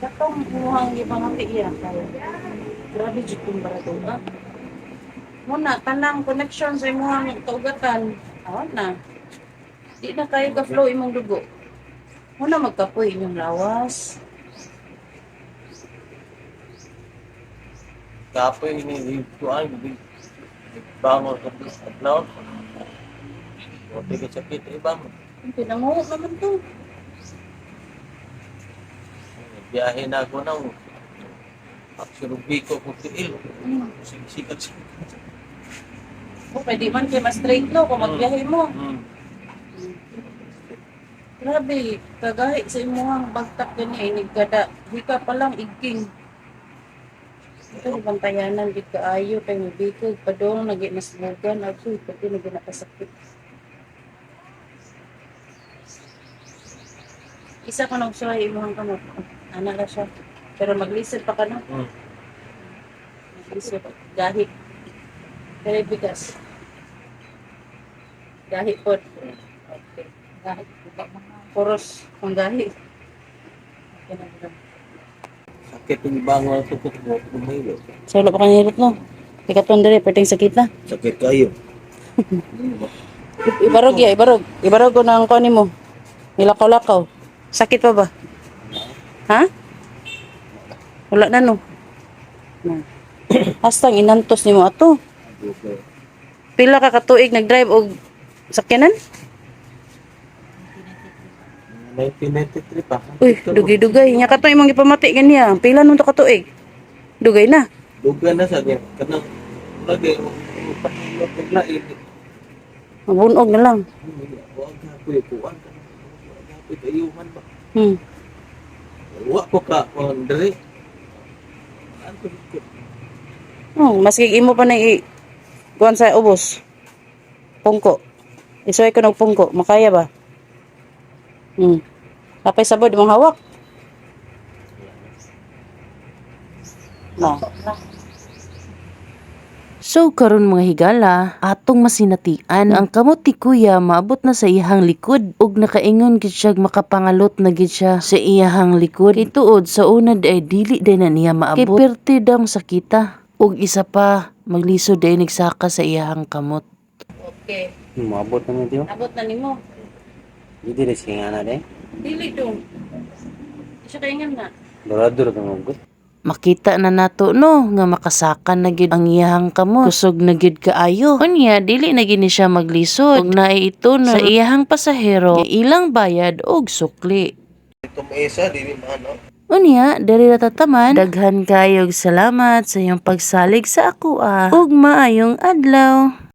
Katong muhang ibang iya kay grabe jud kung baraduga. Muna tanang connection sa imuhang kaugatan. Awan na. Di na kayo ka-flow imong dugo. Muna magkapoy inyong lawas. Kapoy ini ituan bangon sa adlaw. O tigit sakit ibang Pinanguho naman to. biyahe na ako nang aksurubi ko kung tiil. Hmm. Sikat. O pwede man kay mas straight no kung magbiyahe mo. Grabe, kagahi sa imuhang bagtak gani inig kada hika pa lang igking. Ito bantayanan gid kaayo kay mibikog padong nagi nasbugan ako pati nagi nakasakit. Isa ka nang suway imuhang kamot. Ana ra siya. Pero maglisod pa ka no. Maglisod gahi. Pero bigas. Gahi pod. Okay. Gahi. Puros ang gahi. Okay na ba? Sakit yung bangon sa tukot mo kumilo. So, wala pa kanilot no? Ikaton dere, perting sakit na. Sakit kayo. Ibarog ya, ibarog. Ibarog ko na ang kani mo. Nilakaw-lakaw. Sakit pa ba? Ha? Wala na no? No. Hastang inantos ni mo ato. Pila ka katuig nag-drive og sakyanan? 1993 pa. Uy, dugay-dugay. Nya kato imong ipamati ganiya. Pila nun to katuig? Dugay na. Duga na sa niya. Kanang lagi patulog naglain. Mabunog na lang. Huwag kapoy kuwan. Huwag kapoy kayuman ba? Hmm. Huwag ko ka dere. Ano ko? Oh, maski imo pa na kuan sa ubos. Pungko. Isuway ko ng pungko. Makaya ba? Hmm. Kapay sabod mong hawak. No. So karon mga higala, atong masinatian ang kamot ti kuya maabot na sa iyahang likod ug nakaingon gid siya makapangalot na gid siya sa iyahang likod. Ituod sa unad ay dili din na niya maabot. Kiperte daw sakita ug isa pa maglisod day nagsaka sa iyahang kamot. Okay. Mabot na niyo. Abot na nimo. Hindi rin siya na rin. Dili dong. Isa kaingan na. Dorador ka magot. Makita na nato no nga makasakan na gid ang iyahang kamot. Kusog na gid kaayo. Unya dili na gid ni siya maglisod. Ug naay ito na sa iyahang pasahero nga ilang bayad og sukli. Ito may isa, di rin ano. Unya, diri na tataman, daghan kayog salamat sa iyong pagsalig sa ako ug maayong adlaw.